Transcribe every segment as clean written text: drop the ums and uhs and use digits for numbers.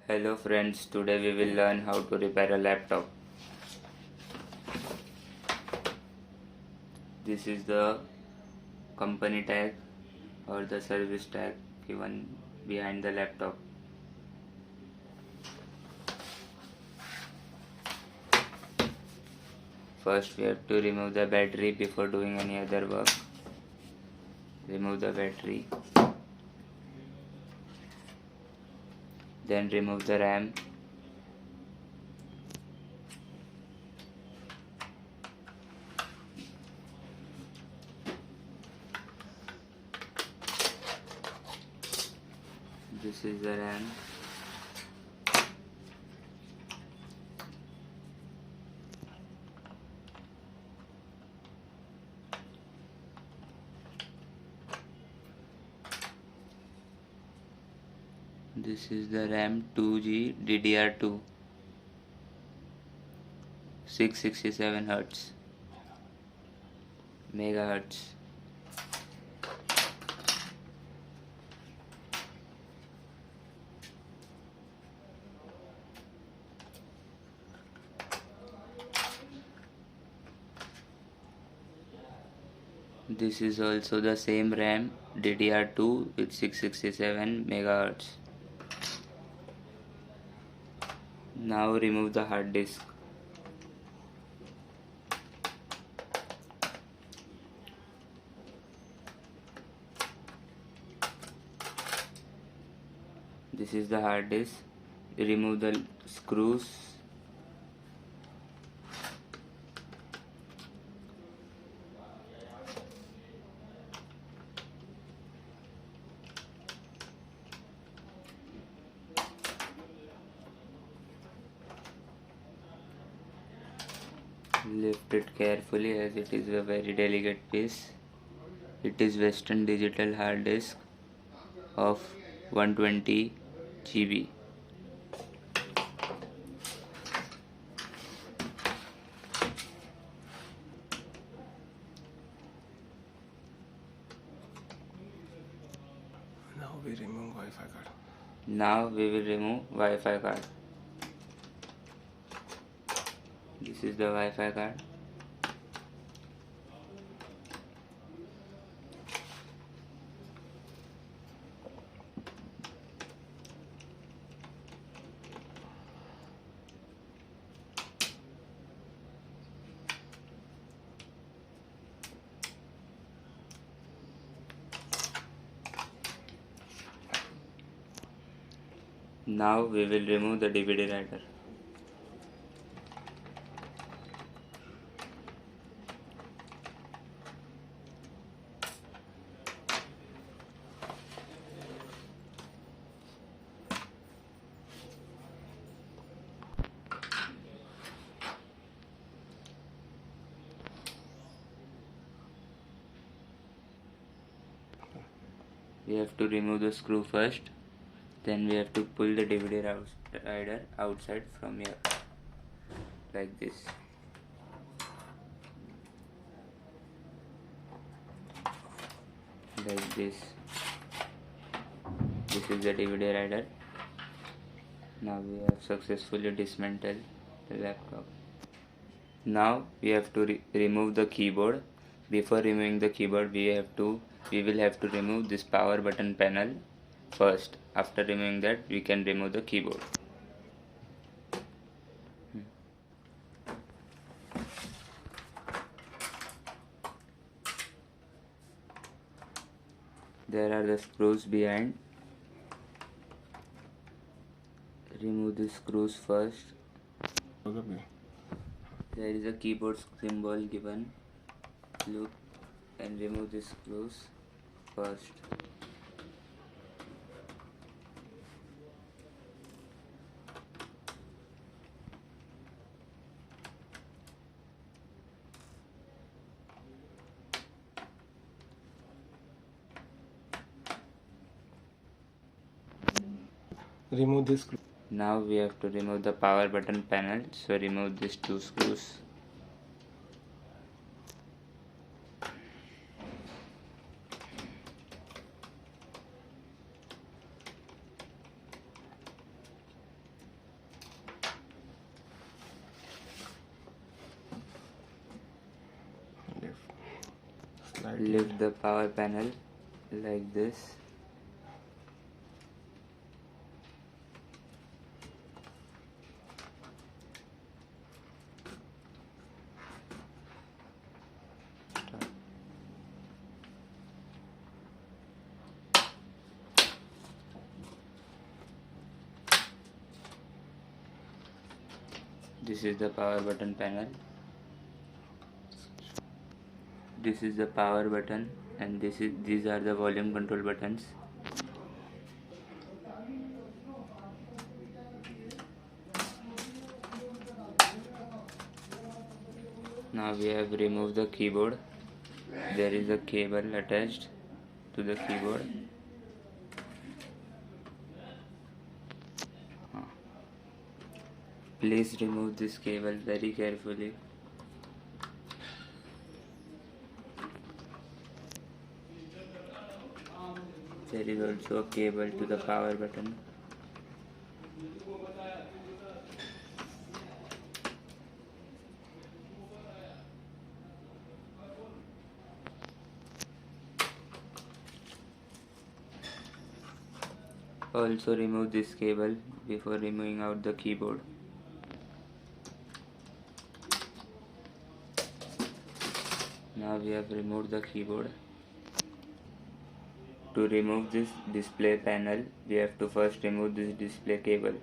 Hello friends, today we will learn how to repair a laptop. This is the company tag or the service tag given behind the laptop. First we have to remove the battery before doing any other work. Remove the battery. Then remove the RAM. This is the RAM. This is the RAM 2G DDR2 667 Hz megahertz. This is also the same RAM DDR2 with 667 megahertz. Now remove the hard disk. This is the hard disk. Remove the screws. Lift it carefully as it is a very delicate piece. It is Western Digital hard disk of 120 GB. Now we remove Wi-Fi card. Now we will remove Wi-Fi card. This is the Wi-Fi card. Now we will remove the DVD writer. We have to remove the screw first. Then we have to pull the DVD rider outside from here, like this. Like this. This is the DVD rider. Now we have successfully dismantled the laptop. Now we have to remove the keyboard. Before removing the keyboard, we will have to remove this power button panel first. After removing that, we can remove the keyboard. There are the screws behind. Remove the screws first. There is a keyboard symbol given. Look and remove the screws first. Remove this screw. Now we have to remove the power button panel, so remove these two screws. lift the power panel like this. This is the power button panel. This is the power button, and these are the volume control buttons. Now we have removed the keyboard. There is a cable attached to the keyboard. Please remove this cable very carefully. There is also a cable to the power button. Also remove this cable before removing out the keyboard. Now we have removed the keyboard. To remove this display panel, we have to first remove this display cable.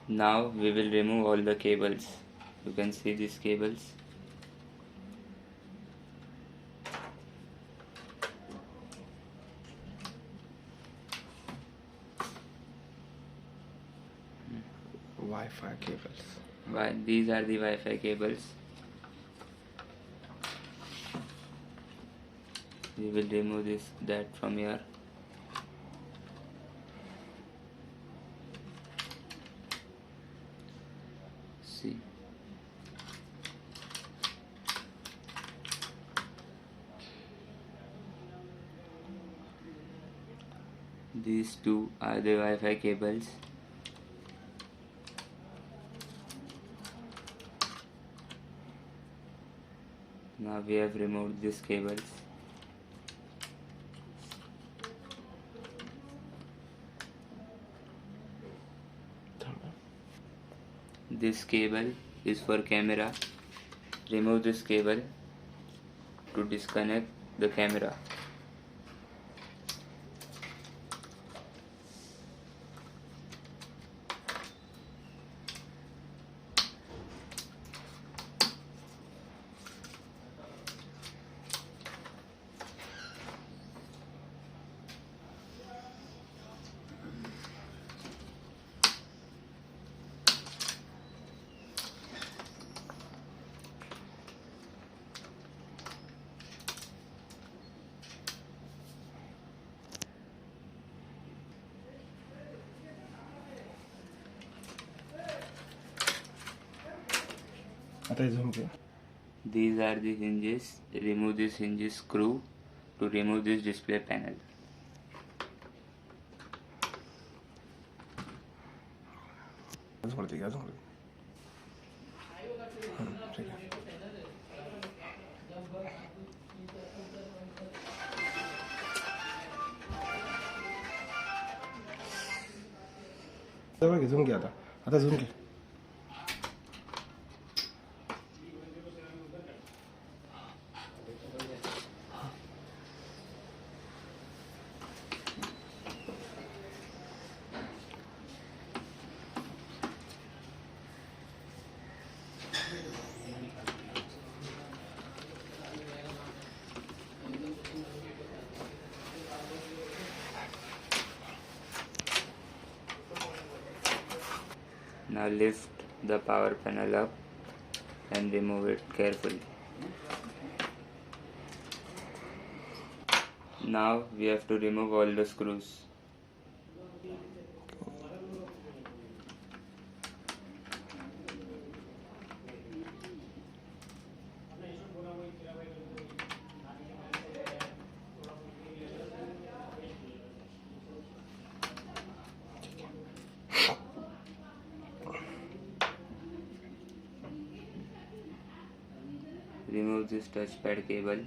Now we will remove all the cables. You can see these cables. Wi-Fi cables. These are the Wi-Fi cables. We will remove that from here. See. These two are the Wi-Fi cables. Now we have removed these cables. This cable is for camera. Remove this cable to disconnect the camera. These are the hinges. Remove this hinges screw to remove this display panel. झूम गया था आता झूम के Now lift the power panel up and remove it carefully. Now we have to remove all the screws. remove this touchpad cable.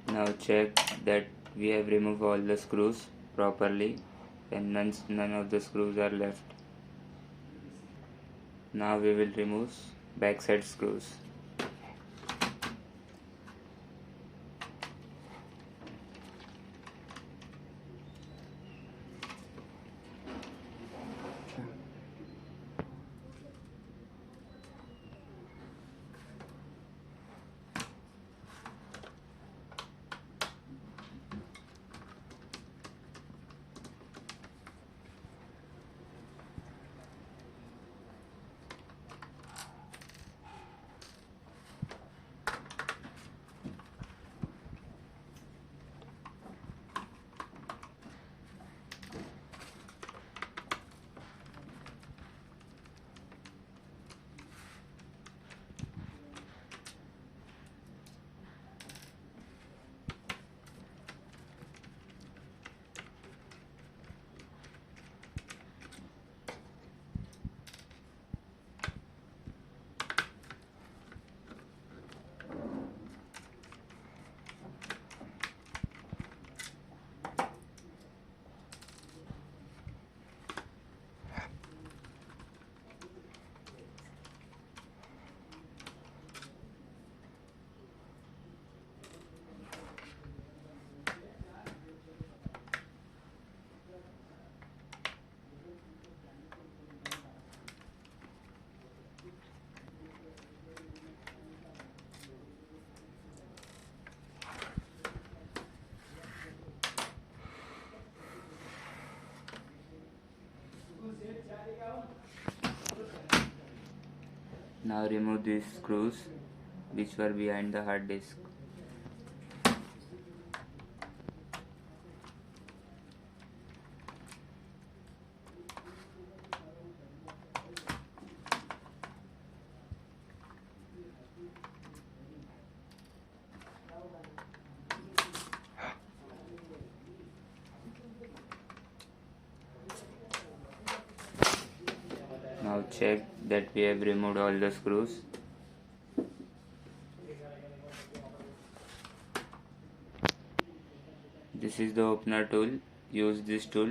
Now check that we have removed all the screws properly and none of the screws are left. Now we will remove backside screws. Now remove these screws which were behind the hard disk. Now check that we have removed all the screws. This is the opener tool. Use this tool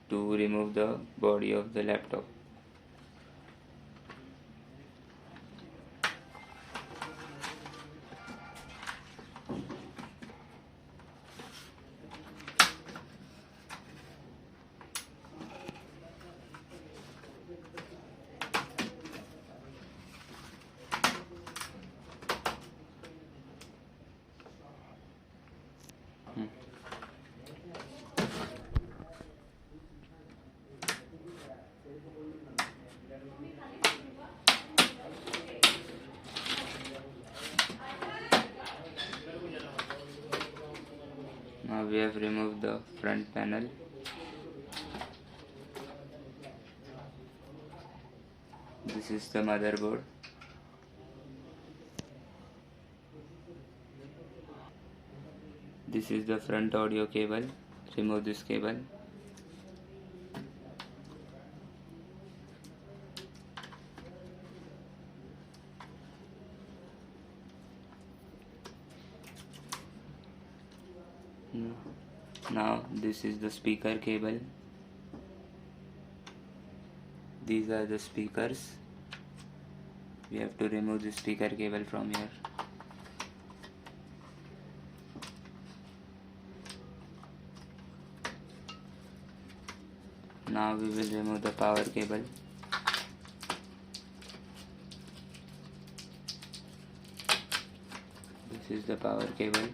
to remove the body of the laptop. Now we have removed the front panel. This is the motherboard. This is the front audio cable. Remove this cable. Now this is the speaker cable. These are the speakers. We have to remove the speaker cable from here. Now we will remove the power cable. This is the power cable.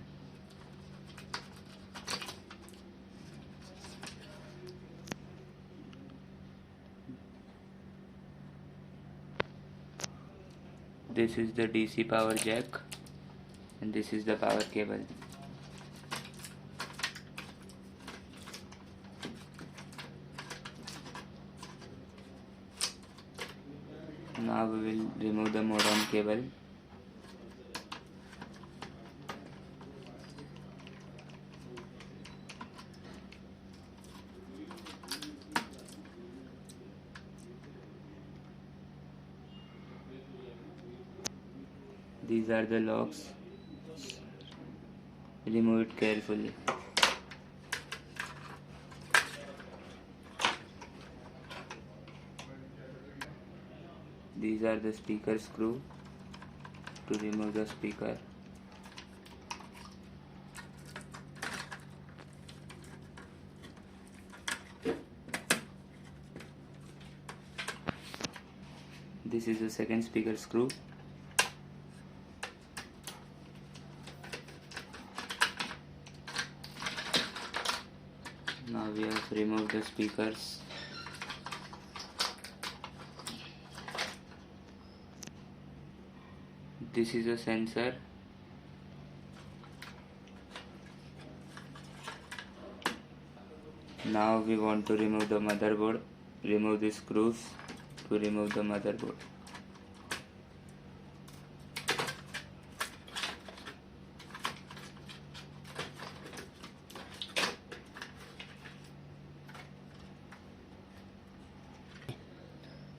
This is the DC power jack and this is the power cable. Now we will remove the modem cable. These are the locks. Remove it carefully. These are the speaker screw to remove the speaker. This is the second speaker screw. Now we have removed the speakers. This is a sensor. Now we want to remove the motherboard. Remove the screws to remove the motherboard.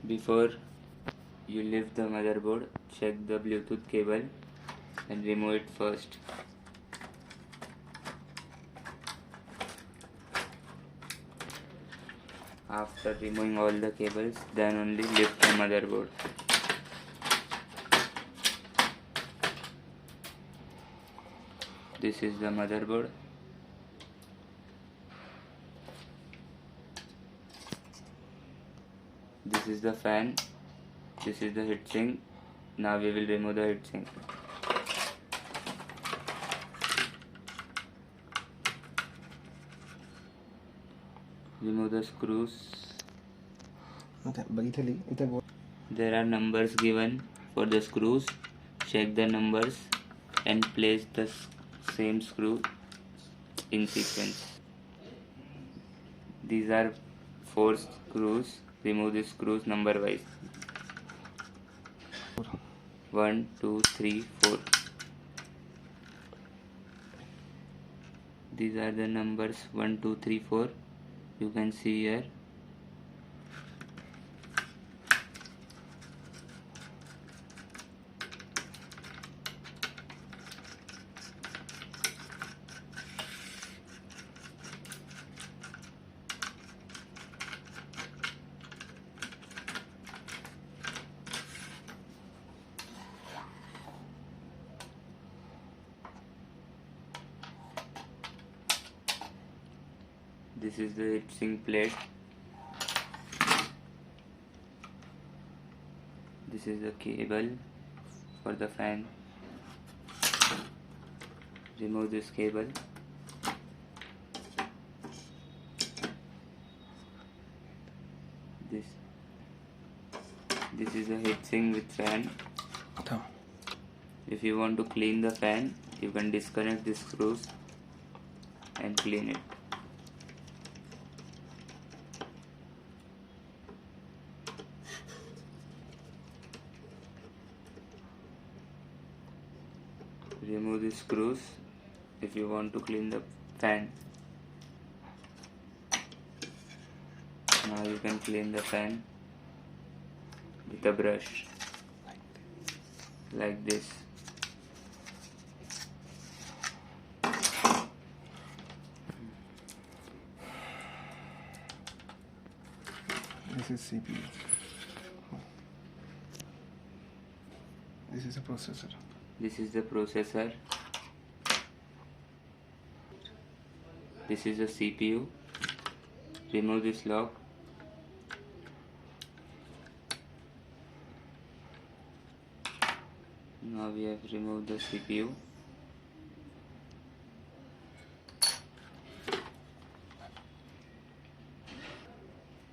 Before you lift the motherboard, check the Bluetooth cable and remove it first. After removing all the cables, then only lift the motherboard. This is the motherboard. This is the fan. This is the heatsink. Now we will remove the heatsink. Remove the screws. There are numbers given for the screws. Check the numbers and place the same screw in sequence. These are 4 screws. Remove the screws number wise. 1, 2, 3, 4. These are the numbers 1, 2, 3, 4. You can see here. This is the heatsink plate. This is the cable for the fan. Remove this cable. This is a heatsink with fan. If you want to clean the fan, you can disconnect these screws and clean it. Remove the screws if you want to clean the fan. Now you can clean the fan with a brush like this. This is CPU. This is a processor. This is the processor. This is the CPU. Remove this lock. Now we have removed the CPU.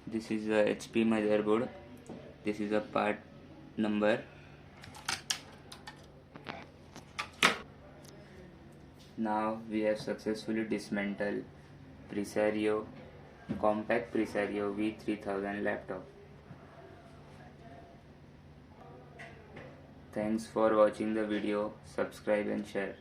This is the HP motherboard. This is a part number. Now we have successfully dismantled Compaq Presario V3000 laptop. Thanks for watching the video. Subscribe and share.